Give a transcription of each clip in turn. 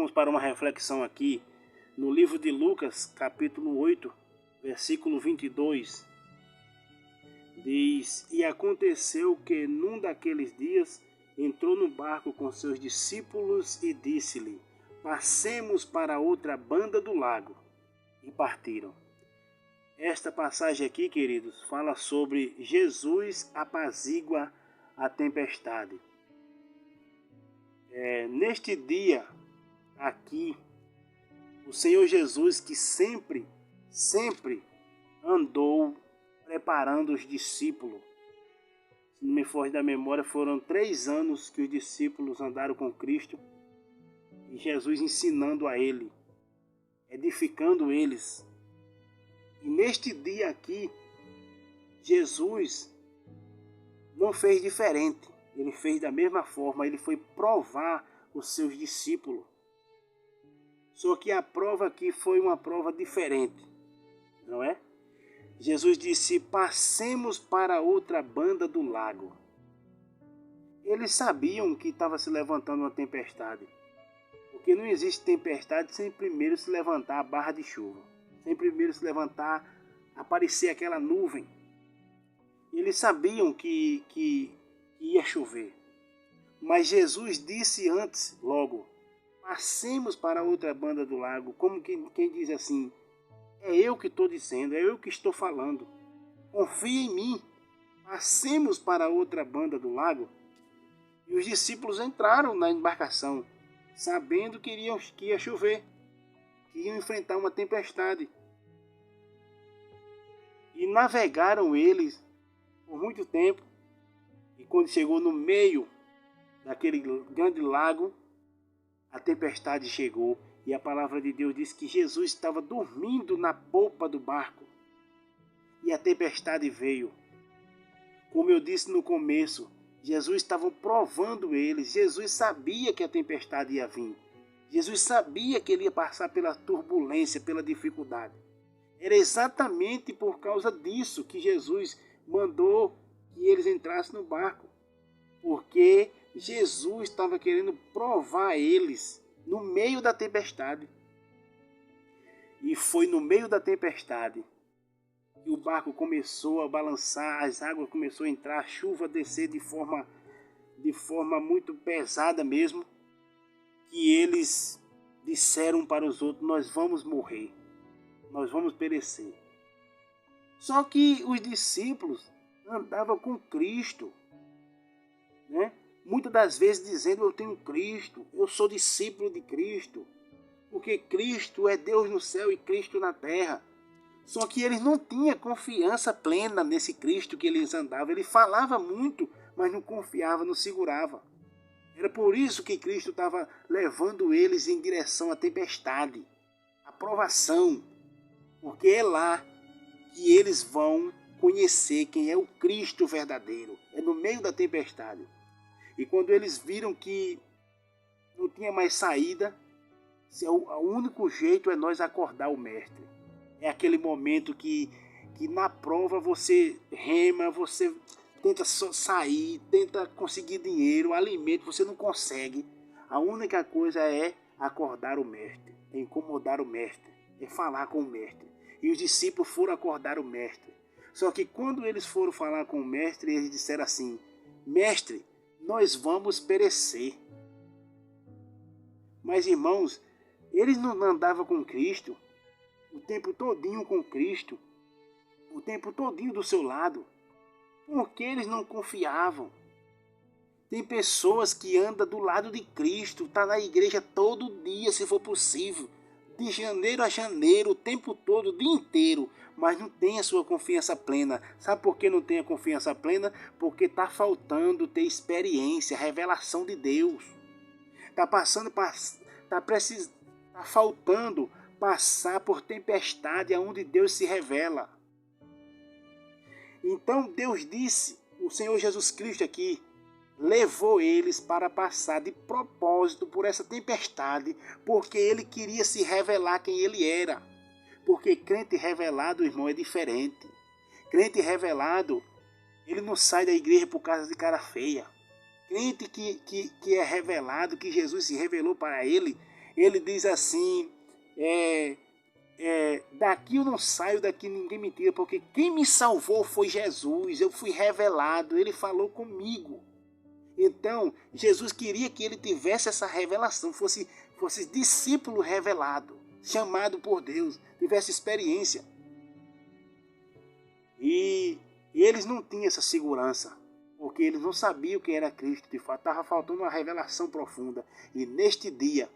Vamos para uma reflexão aqui no livro de Lucas, capítulo 8, versículo 22. Diz: E aconteceu que num daqueles dias entrou no barco com seus discípulos e disse-lhe: Passemos para outra banda do lago. E partiram. Esta passagem aqui, queridos, fala sobre Jesus apazigua a tempestade. Neste dia aqui, o Senhor Jesus, que sempre andou preparando os discípulos. Se não me foge da memória, foram 3 anos que os discípulos andaram com Cristo e Jesus ensinando a ele, edificando eles. E neste dia aqui, Jesus não fez diferente. Ele fez da mesma forma, ele foi provar os seus discípulos. Só que a prova aqui foi uma prova diferente, não é? Jesus disse: passemos para outra banda do lago. Eles sabiam que estava se levantando uma tempestade. Porque não existe tempestade sem primeiro se levantar a barra de chuva. Sem primeiro se levantar, aparecer aquela nuvem. Eles sabiam que ia chover. Mas Jesus disse antes, logo: passemos para outra banda do lago. Como quem diz assim: é eu que estou dizendo, é eu que estou falando. Confia em mim. Passemos para outra banda do lago. E os discípulos entraram na embarcação, sabendo que ia chover, que iam enfrentar uma tempestade. E navegaram eles por muito tempo. E quando chegou no meio daquele grande lago, a tempestade chegou. E a palavra de Deus diz que Jesus estava dormindo na polpa do barco. E a tempestade veio. Como eu disse no começo, Jesus estava provando eles. Jesus sabia que a tempestade ia vir. Jesus sabia que ele ia passar pela turbulência, pela dificuldade. Era exatamente por causa disso que Jesus mandou que eles entrassem no barco. Porque Jesus estava querendo provar eles no meio da tempestade. E foi no meio da tempestade que o barco começou a balançar, as águas começaram a entrar, a chuva a descer de forma muito pesada mesmo, que eles disseram um para os outros: nós vamos morrer, nós vamos perecer. Só que os discípulos andavam com Cristo, né? Muitas das vezes dizendo: eu tenho Cristo, eu sou discípulo de Cristo, porque Cristo é Deus no céu e Cristo na terra. Só que eles não tinham confiança plena nesse Cristo que eles andavam. Ele falava muito, mas não confiava, não segurava. Era por isso que Cristo estava levando eles em direção à tempestade, à provação, porque é lá que eles vão conhecer quem é o Cristo verdadeiro. É no meio da tempestade. E quando eles viram que não tinha mais saída, o único jeito é nós acordar o mestre. É aquele momento que na prova você rema, você tenta sair, tenta conseguir dinheiro, alimento, você não consegue. A única coisa é acordar o mestre, é incomodar o mestre, é falar com o mestre. E os discípulos foram acordar o mestre. Só que quando eles foram falar com o mestre, eles disseram assim: mestre, nós vamos perecer. Mas, irmãos, eles não andavam com Cristo o tempo todinho com Cristo, o tempo todinho do seu lado, porque eles não confiavam. Tem pessoas que andam do lado de Cristo, está na igreja todo dia, se for possível, de janeiro a janeiro, o tempo todo, o dia inteiro, mas não tem a sua confiança plena. Sabe por que não tem a confiança plena? Porque está faltando ter experiência, revelação de Deus. Está faltando passar por tempestade aonde Deus se revela. Então Deus disse, o Senhor Jesus Cristo aqui, levou eles para passar de propósito por essa tempestade, porque ele queria se revelar quem ele era. Porque crente revelado, irmão, é diferente. Crente revelado, ele não sai da igreja por causa de cara feia. Crente que é revelado, que Jesus se revelou para ele, Ele diz assim, daqui eu não saio, daqui ninguém me tira, porque quem me salvou foi Jesus, eu fui revelado, ele falou comigo. Então, Jesus queria que ele tivesse essa revelação, fosse discípulo revelado, chamado por Deus, tivesse experiência. E eles não tinham essa segurança, porque eles não sabiam quem era Cristo, de fato, estava faltando uma revelação profunda. E neste dia,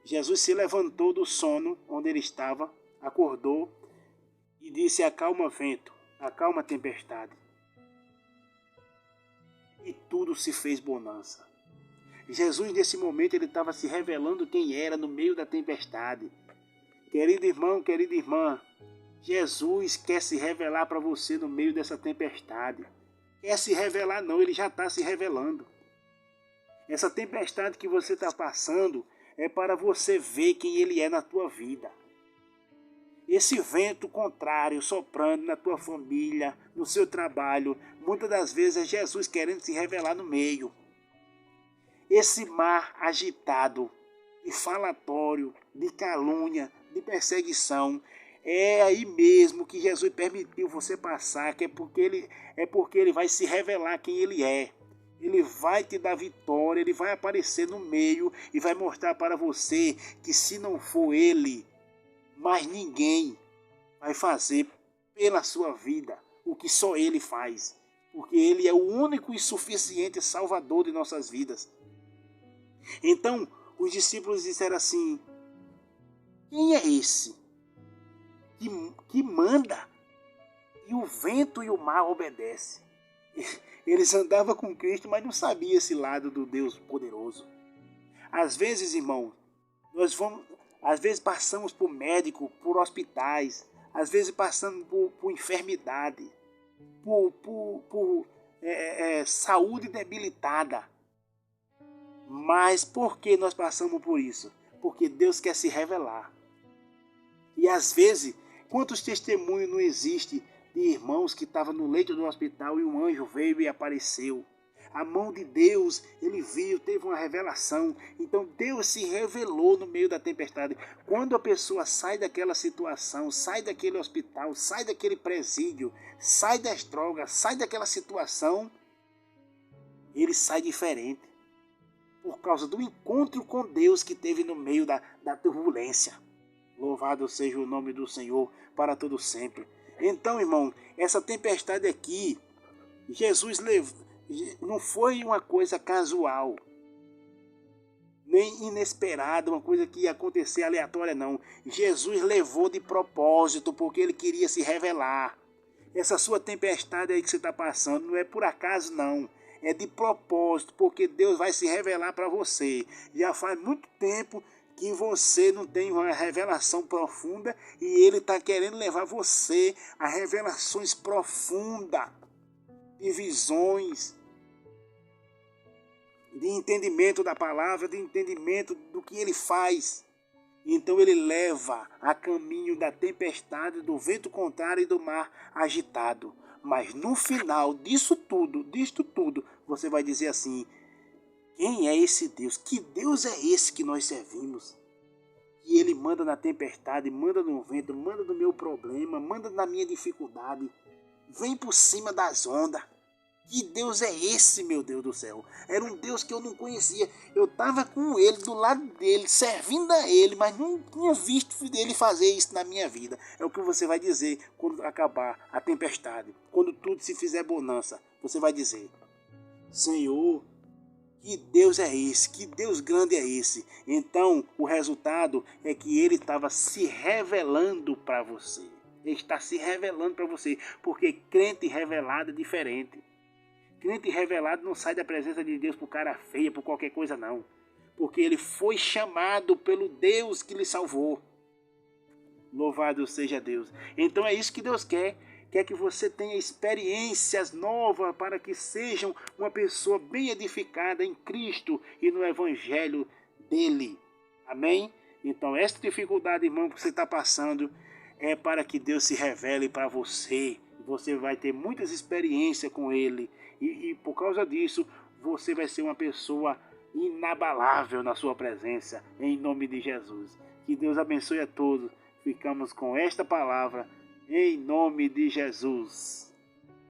Jesus se levantou do sono onde ele estava, acordou e disse: acalma vento, acalma tempestade. E tudo se fez bonança. Jesus, nesse momento, ele estava se revelando quem era no meio da tempestade. Querido irmão, querida irmã, Jesus quer se revelar para você no meio dessa tempestade. Quer se revelar não, ele já está se revelando. Essa tempestade que você está passando é para você ver quem ele é na tua vida. Esse vento contrário soprando na tua família, no seu trabalho, muitas das vezes é Jesus querendo se revelar no meio. Esse mar agitado, de falatório, de calúnia, de perseguição, é aí mesmo que Jesus permitiu você passar, que é porque ele vai se revelar quem ele é. Ele vai te dar vitória, ele vai aparecer no meio e vai mostrar para você que se não for ele, mais ninguém vai fazer pela sua vida o que só ele faz. Porque ele é o único e suficiente salvador de nossas vidas. Então, os discípulos disseram assim: quem é esse que manda e o vento e o mar obedecem? Eles andavam com Cristo, mas não sabiam esse lado do Deus poderoso. Às vezes, irmão, às vezes passamos por médico, por hospitais, às vezes passamos por enfermidade, por saúde debilitada. Mas por que nós passamos por isso? Porque Deus quer se revelar. E às vezes, quantos testemunhos não existem de irmãos que estavam no leito do hospital e um anjo veio e apareceu? A mão de Deus, ele viu, teve uma revelação. Então Deus se revelou no meio da tempestade. Quando a pessoa sai daquela situação, sai daquele hospital, sai daquele presídio, sai das drogas, sai daquela situação, ele sai diferente. Por causa do encontro com Deus que teve no meio da turbulência. Louvado seja o nome do Senhor para todo sempre. Então, irmão, essa tempestade aqui, Jesus não foi uma coisa casual, nem inesperada, uma coisa que ia acontecer aleatória, não. Jesus levou de propósito, porque ele queria se revelar. Essa sua tempestade aí que você está passando não é por acaso, não. É de propósito, porque Deus vai se revelar para você. Já faz muito tempo que você não tem uma revelação profunda e ele está querendo levar você a revelações profundas, de visões, de entendimento da palavra, de entendimento do que ele faz. Então ele leva a caminho da tempestade, do vento contrário e do mar agitado. Mas no final disto tudo, você vai dizer assim: quem é esse Deus? Que Deus é esse que nós servimos? E ele manda na tempestade, manda no vento, manda no meu problema, manda na minha dificuldade. Vem por cima das ondas. Que Deus é esse, meu Deus do céu? Era um Deus que eu não conhecia. Eu estava com ele, do lado dele, servindo a ele, mas não tinha visto ele fazer isso na minha vida. É o que você vai dizer quando acabar a tempestade. Quando tudo se fizer bonança, você vai dizer: Senhor, que Deus é esse? Que Deus grande é esse? Então, o resultado é que ele estava se revelando para você. Ele está se revelando para você, porque crente revelado é diferente. Crente revelado não sai da presença de Deus por cara feia, por qualquer coisa não. Porque ele foi chamado pelo Deus que lhe salvou. Louvado seja Deus. Então é isso que Deus quer. Quer que você tenha experiências novas para que sejam uma pessoa bem edificada em Cristo e no Evangelho dele. Amém? Então essa dificuldade, irmão, que você está passando é para que Deus se revele para você. Você vai ter muitas experiências com ele. E por causa disso, você vai ser uma pessoa inabalável na sua presença, em nome de Jesus. Que Deus abençoe a todos. Ficamos com esta palavra, em nome de Jesus.